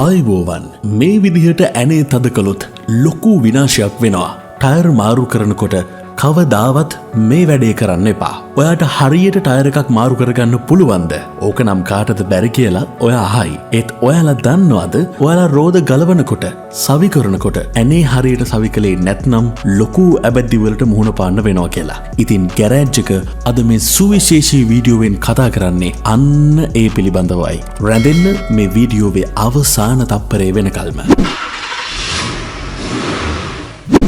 ආයිබෝවන් මේ විදිහට ඇනේ තද කළොත් ලොකු විනාශයක් වෙනවා. ටයර් මාරු කරනකොට කවදාවත් මේ වැඩේ කරන්න එපා. ඔයාට හරියට ටයර් එකක් මාරු කරගන්න පුළුවන්ද? ඕක නම් කාටද බැරි කියලා ඔයා අහයි. ඒත් ඔයාලා දන්නවද ඔයාලා රෝද ගලවනකොට සවි කරනකොට ඇනේ හරියට සවි කළේ නැත්නම් ලොකු ඇබැද්දි වලට මුහුණ පාන්න වෙනවා කියලා. ඉතින් ගෑරේජ් එක අද මේ සුවිශේෂී වීඩියෝවෙන් කතා කරන්නේ අන්න ඒ පිළිබඳවයි. රැඳෙන්න මේ වීඩියෝවේ අවසාන තප්පරේ වෙනකල්ම.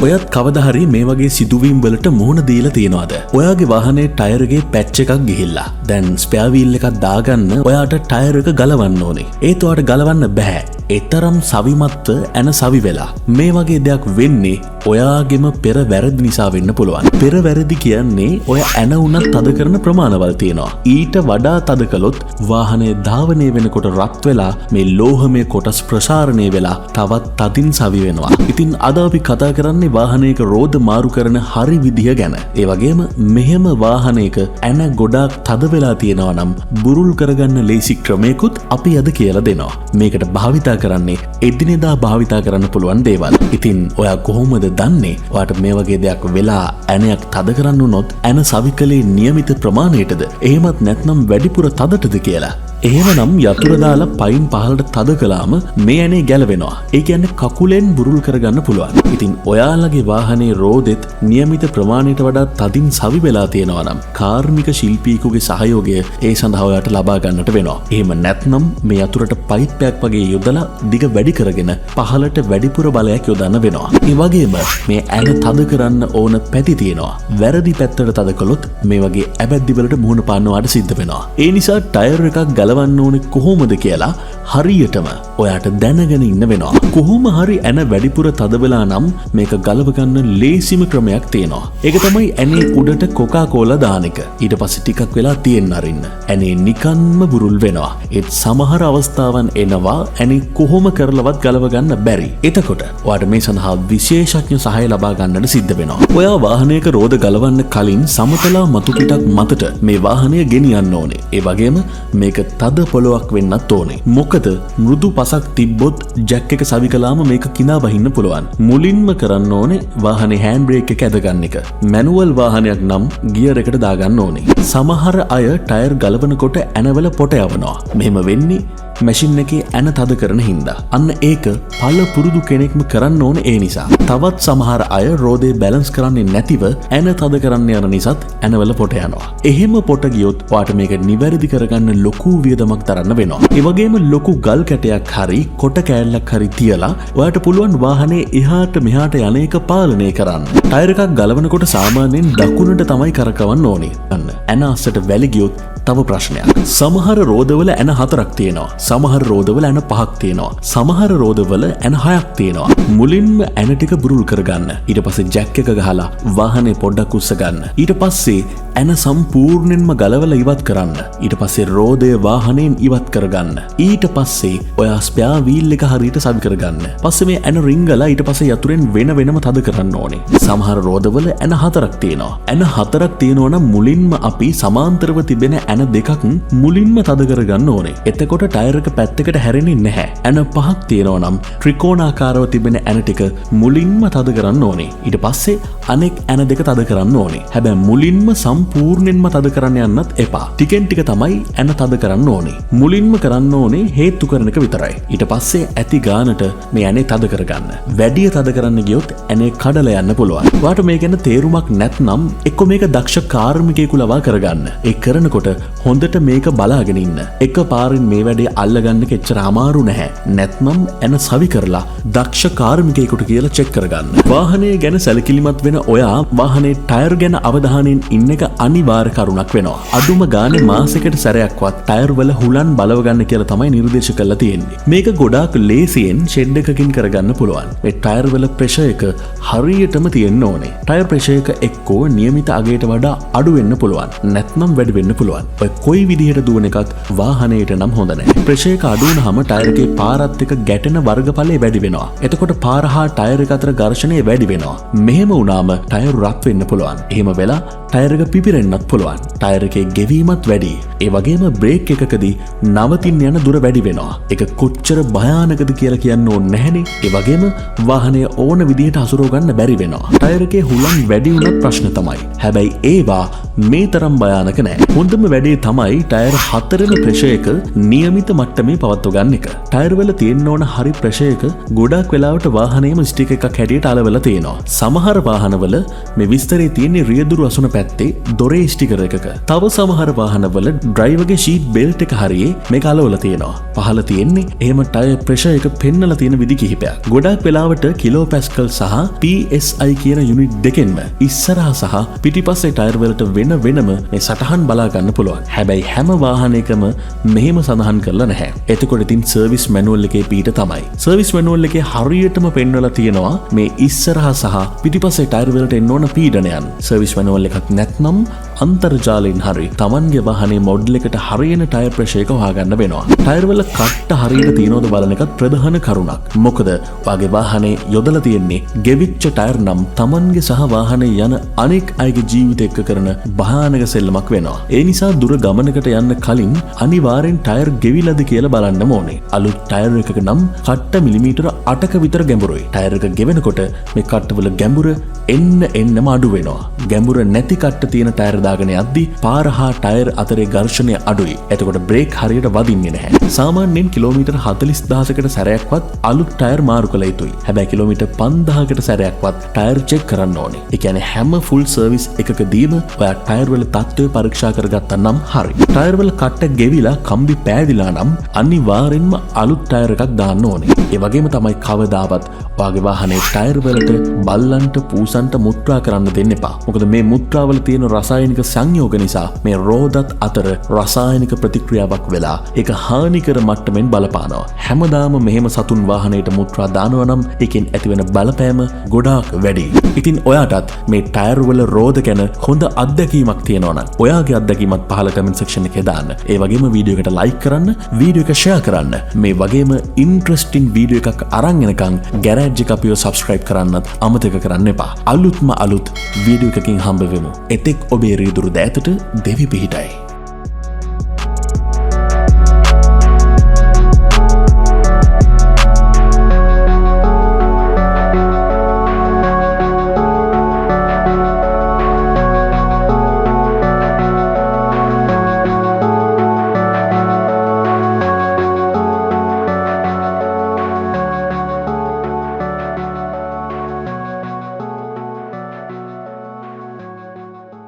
ඔයත් කවදා හරි මේ වගේ සිදුවීම් වලට මුහුණ දීලා තියෙනවද? ඔයාගේ වාහනේ ටයර් එකේ පැච් එකක් ගිහිල්ලා. දැන් ස්පෙයා වීල් එකක් දාගන්න ඔයාට ටයර් එක ගලවන්න ඕනේ. ඒත් ඔයාට ගලවන්න බෑ. ඒතරම් සවිමත්ව ඇන සවි වෙලා. මේ වගේ දෙයක් වෙන්නේ ඔයාගේම පෙර වැරදි නිසා වෙන්න පුළුවන්. පෙර වැරදි කියන්නේ ඔය ඇන උනත් තද කරන ප්‍රමාණවල් තියෙනවා. ඊට වඩා තද කළොත් වාහනේ ධාවනය වෙනකොට රත් වෙලා මේ ලෝහමය කොටස් ප්‍රසාරණය වෙලා තවත් තදින් සවි වෙනවා. ඉතින් අද අපි කතා කරන්නේ වාහනයක රෝද මාරු කරන හරි විදිහ ගැන. ඒ වගේම මෙහෙම වාහනයක ඇන ගොඩාක් තද වෙලා තියෙනවා නම් බුරුල් කරගන්න ලේසි ක්‍රමයකුත් අපි අද කියලා දෙනවා. මේකට භාවිතා කරන්නේ එදිනෙදා භාවිතා කරන්න පුළුවන් දේවල්. ඉතින් ඔයා කොහොමද දන්නේ ඔයාට මේ වගේ දෙයක් වෙලා ඇනයක් තද කරන්න උනොත් ඇන සවිකලේ નિયમિત ප්‍රමාණයටද එහෙමත් නැත්නම් වැඩිපුර තදටද කියලා? එහෙමනම් යතුර දාලා පයින් පහළට තද කළාම මේ ඇනේ ගැලවෙනවා. ඒ කියන්නේ කකුලෙන් බුරුල් කරගන්න පුළුවන්. ඉතින් ඔයාලගේ වාහනේ රෝදෙත් નિયમિત ප්‍රමාණයට වඩා තදින් සවි වෙලා තියෙනවා නම් කාර්මික ශිල්පියෙකුගේ සහයෝගය ඒ සඳහා ඔයාට ලබා ගන්නට වෙනවා. එහෙම නැත්නම් මේ යතුරට පයිප් එකක් වගේ යොදලා දිග වැඩි කරගෙන පහළට වැඩිපුර බලයක් යොදන්න වෙනවා. ඒ වගේම මේ ඇන තද කරන්න ඕන පැති තියෙනවා. වැරදි පැත්තට තද කළොත් මේ වගේ ඇබැද්දි වලට මුහුණ පාන්නවාට සිද්ධ වෙනවා. ඒ නිසා ටයර් එකක් ගලවන්න ඕනේ කොහොමද කියලා හරියටම ඔයාට දැනගෙන ඉන්න වෙනවා. කොහොම හරි ඇන වැඩිපුර තද වෙලා නම් මේක ගලව ගන්න ලේසිම ක්‍රමයක් තියෙනවා. ඒක තමයි ඇනේ උඩට කොකා කෝලා දාන එක. ඊට පස්සේ ටිකක් වෙලා තියෙන්න අරින්න. ඇනේ නිකන්ම බුරුල් වෙනවා. ඒත් සමහර අවස්ථාවන් එනවා ඇනේ කොහොම කරලවත් ගලව ගන්න බැරි. එතකොට ඔයාට මේ සඳහා විශේෂඥ සහාය ලබා ගන්නට සිද්ධ වෙනවා. ඔයා වාහනයක රෝද ගලවන්න කලින් සමතලා මතු පිටක් මතට මේ වාහනය ගෙනියන්න ඕනේ. ඒ වගේම මේක තද පොළොවක් වෙන්නත් ඕනේ. මොකද මෘදු පසක් තිබ්බොත් ජැක් එක සවි කළාම මේක කිනා බහින්න පුළුවන්. මුලින්ම කරන්න ඕනේ වාහනේ හෑන්ඩ් බ්‍රේක් එක ඇදගන්න එක. මැනුවල් වාහනයක් නම් ගියර් එකට දාගන්න ඕනේ. සමහර අය ටයර් ගලවනකොට ඇනවල පොට යවනවා. මෙහෙම වෙන්නේ මැෂින් එකේ ඇන තද කරන හින්දා. අන්න ඒක පළ පුරුදු කෙනෙක්ම කරන්න ඕන ඒ නිසා. තවත් සමහර අය රෝදේ බැලන්ස් කරන්නේ නැතිව ඇන තද කරන්න යන නිසාත් ඇනවල පොට යනවා. එහෙම පොට ගියොත් ඔයාට මේක නිවැරදි කරගන්න ලොකු වියදමක් දරන්න වෙනවා. ඒ වගේම ලොකු ගල් කැටයක් හරි කොට කෑල්ලක් හරි තියලා ඔයාට පුළුවන් වාහනේ එහාට මෙහාට යන එක පාලනය කරන්න. ටයර් එකක් ගලවනකොට සාමාන්‍යයෙන් දකුණට තමයි කරකවන්න ඕනේ. අන්න ඇන අස්සට වැලි ගියොත් තව ප්‍රශ්නයක්. සමහර රෝදවල ඇන 4ක් තියෙනවා. සමහර රෝදවල ඇන 5ක් තියෙනවා. සමහර රෝදවල ඇන 6ක් තියෙනවා. මුලින්ම ඇන ටික බුරුල් කරගන්න. ඊට පස්සේ ජැක් එක ගහලා වාහනේ පොඩ්ඩක් උස්ස ගන්න. ඊට පස්සේ ඇන සම්පූර්ණයෙන්ම ගලවලා ඉවත් කරන්න. ඊට පස්සේ රෝදය වාහනයෙන් ඉවත් කරගන්න. ඊට පස්සේ ඔයා ස්පෙයා වීල් එක හරියට සවි කරගන්න. පස්සේ මේ ඇන රිංගලා ඊට පස්සේ යතුරෙන් වෙනම තද කරන්න ඕනේ. සමහර රෝදවල ඇන 4ක් තියෙනවා. ඇන 4ක් තියෙනවා නම් මුලින්ම අපි සමාන්තරව තිබෙන ඇන දෙකක් මුලින්ම තද කරගන්න ඕනේ. එතකොට ටයර් එක පැත්තකට හැරෙන්නේ නැහැ. ඇන 5ක් තියෙනවා නම් ත්‍රිකෝණාකාරව තිබෙන ඇන ටික මුලින්ම තද කරන්න ඕනේ. ඊට පස්සේ අනෙක් ඇන දෙක තද කරන්න ඕනේ. හැබැයි මුලින්ම සම්පූර්ණයෙන්ම තද කරන්න යන්නත් එපා. ටිකෙන් ටික තමයි ඇන තද කරන්න ඕනේ. මුලින්ම කරන්න ඕනේ හේතු කරන එක විතරයි. ඊට පස්සේ ඇති ගානට මේ ඇනේ තද කරගන්න. වැඩි තද කරන්න ගියොත් ඇනේ කඩලා යන්න පුළුවන්. ඔයාට මේ ගැන තේරුමක් නැත්නම් එක්ක මේක දක්ෂ කාර්මිකයෙකු ලවා කරගන්න. ඒ කරනකොට හොඳට මේක බලාගෙන ඉන්න. එක පාරින් මේ වැඩේ අල්ලගන්න කෙච්චර අමාරු නැහැ. නැත්නම් ඇන සවි කරලා දක්ෂ කාර්මිකයෙකුට කියලා චෙක් කරගන්න. වාහනය ගැන සැලකිලිමත් වෙන ඔයා වාහනේ ටයර් ගැන අවධානයෙන් ඉන්න එක අනිවාර්ය කරුණක් වෙනවා. අඩුම ගානේ මාසෙකට සැරයක්වත් ටයර් වල හුලන් බලව ගන්න කියලා තමයි නිර්දේශ කරලා තියෙන්නේ. මේක ගොඩාක් ලේසියෙන් ෂෙඩ් එකකින් කරගන්න පුළුවන්. මේ ටයර් වල ප්‍රෙෂර් එක හරියටම තියෙන්න ඕනේ. ටයර් ප්‍රෙෂර් එක එක්කෝ નિયમિત අගයට වඩා අඩු වෙන්න පුළුවන්. නැත්නම් වැඩි වෙන්න පුළුවන්. ඔය කොයි විදිහට දුවන එකත් වාහනයට නම් හොඳ නැහැ. ප්‍රෙෂර් එක අඩු වුනහම ටයර් එකේ පාරත් එක්ක ගැටෙන වර්ගඵලය වැඩි වෙනවා. එතකොට පාර හා ටයර් එක අතර ඝර්ෂණය වැඩි වෙනවා. මෙහෙම වුණාම ටයර් රත් වෙන්න පුළුවන්. එහෙම වෙලා ටයර් එක පිපිරෙන්නත් පුළුවන්. ටයර් එකේ ගෙවීමත් වැඩි. ඒ වගේම බ්‍රේක් එකකදී නවතින්න යන දුර වැඩි වෙනවා. ඒක කොච්චර භයානකද කියලා කියන්න ඕනේ නැහැනේ. ඒ වගේම වාහනය ඕන විදිහට හසුරව ගන්න බැරි වෙනවා. ටයර් එකේ හුලං වැඩි වුණත් ප්‍රශ්න තමයි. හැබැයි ඒවා මේ තරම් භයානක නෑ. හොඳම වැඩේ තමයි ටයර් 4ම ප්‍රෙෂර් එක નિયમિત මට්ටමේ පවත්ව ගන්න එක. ටයර් වල තියෙන්න ඕන හරි ප්‍රෙෂර් එක ගොඩක් වෙලාවට වාහනයේම ස්ටික් එකක් හැටියට අලවලා තියෙනවා. සමහර වාහනවල මේ විස්තරේ තියෙන්නේ රියදුරු අසුන පැත්තේ දොරේ ස්ටිකර් එකක. තව සමහර වාහනවල ඩ්‍රයිවර්ගේ ෂීට් බෙල්ට් එක හරියේ මේක අලවලා තියෙනවා. පහළ තියෙන්නේ එහෙම ටයර් ප්‍රෙෂර් එක පෙන්නලා තියෙන විදි කිහිපයක්. ගොඩක් වෙලාවට කිලෝ පැස්කල් සහ PSI කියන යුනිට් දෙකෙන්ම ඉස්සරහා සහ පිටිපස්සේ ටයර් වලට වෙනම මේ සටහන් බලා ගන්න පුළුවන්. හැබැයි හැම වාහනයකම මෙහෙම සඳහන් කරලා නැහැ. එතකොට ඉතින් සර්විස් මැනුවල් එකේ පීඨ තමයි. සර්විස් මැනුවල් එකේ හරියටම පෙන්වලා තියෙනවා මේ ඉස්සරහා සහ පිටිපස්සේ ටයර් වලට එන්න ඕන පීඩනයන්. සර්විස් මැනුවල් එකක් නැත්නම් අන්තර්ජාලයෙන් හරි තමන්ගේ වාහනේ මොඩල් එකට හරියන ටයර් ප්‍රෙෂර් එක හොයාගන්න වෙනවා. ටයර් වල කට්ට හරියට තියෙනවද බලන එකත් ප්‍රධාන කරුණක්. මොකද ඔයාගේ වාහනේ යොදලා තියෙන්නේ ගෙවිච්ච ටයර් නම් තමන්ගේ සහ වාහනේ යන අනෙක් අයගේ ජීවිත එක්ක කරන භයානක සෙල්ලමක් වෙනවා. ඒ නිසා දුර ගමනකට යන්න කලින් අනිවාර්යෙන් ටයර් ගෙවිලාද කියලා බලන්න ඕනේ. අලුත් ටයර් එකක නම් කට්ට මිලිමීටර 8ක විතර ගැඹුරුයි. ටයර් එක ගෙවෙනකොට මේ කට්ටවල ගැඹුර එන්නම අඩු වෙනවා. ගැඹුර නැති කට්ට තියෙන ටයර් දාගෙන යද්දී පාර හා ටයර් අතරේ ඝර්ෂණය අඩුයි. එතකොට බ්‍රේක් හරියට වදින්නේ නැහැ. සාමාන්‍යයෙන් කිලෝමීටර් 40000කට සැරයක්වත් අලුත් ටයර් මාරු කළ යුතුයි. හැබැයි කිලෝමීටර් 5000කට සැරයක්වත් ටයර් චෙක් කරන්න ඕනේ. ඒ කියන්නේ හැම ෆුල් සර්විස් එකකදීම ඔයා ටයර් වල තත්ත්වය පරීක්ෂා කරගත්තා නම් හරි. ටයර් වල කට්ට ගෙවිලා කම්බි පෑදිලා නම් අනිවාර්යෙන්ම අලුත් ටයර් එකක් දාන්න ඕනේ. ඒ වගේම තමයි කවදාවත් ඔයාගේ වාහනේ ටයර් වලට බල්ලන්ට පූසන්ට මුත්‍රා කරන්න දෙන්න එපා. මොකද මේ මුත්‍රාවල තියෙන රසායනික සංයෝග නිසා මේ රෝදත් අතර රසායනික ප්‍රතික්‍රියාවක් වෙලා ඒක හානිකර මට්ටමින් බලපානවා. හැමදාම මෙහෙම සතුන් වාහනයට මුත්‍රා දානවා නම් ඒකෙන් ඇතිවෙන බලපෑම ගොඩාක් වැඩි. ඉතින් ඔයාටත් මේ ටයර් වල රෝද ගැන හොඳ අත්දැකීමක් තියෙනවා නම් ඔයාගේ අත්දැකීමත් පහළ කමෙන්ට් සෙක්ෂන් එකේ දාන්න. ඒ වගේම වීඩියෝ එකට ලයික් කරන්න, වීඩියෝ එක ෂෙයා කරන්න. මේ වගේම ඉන්ට්‍රස්ටිං වීඩියෝ එකක් අරන් එනකන් ගෑරේජ් එක අපිව සබ්ස්ක්‍රයිබ් කරන්නත් අමතක කරන්න එපා. අලුත් වීඩියෝ එකකින් හම්බ වෙමු. එතෙක් ඔබේ රියදුරු දෑතට දෙවි පිහිටයි.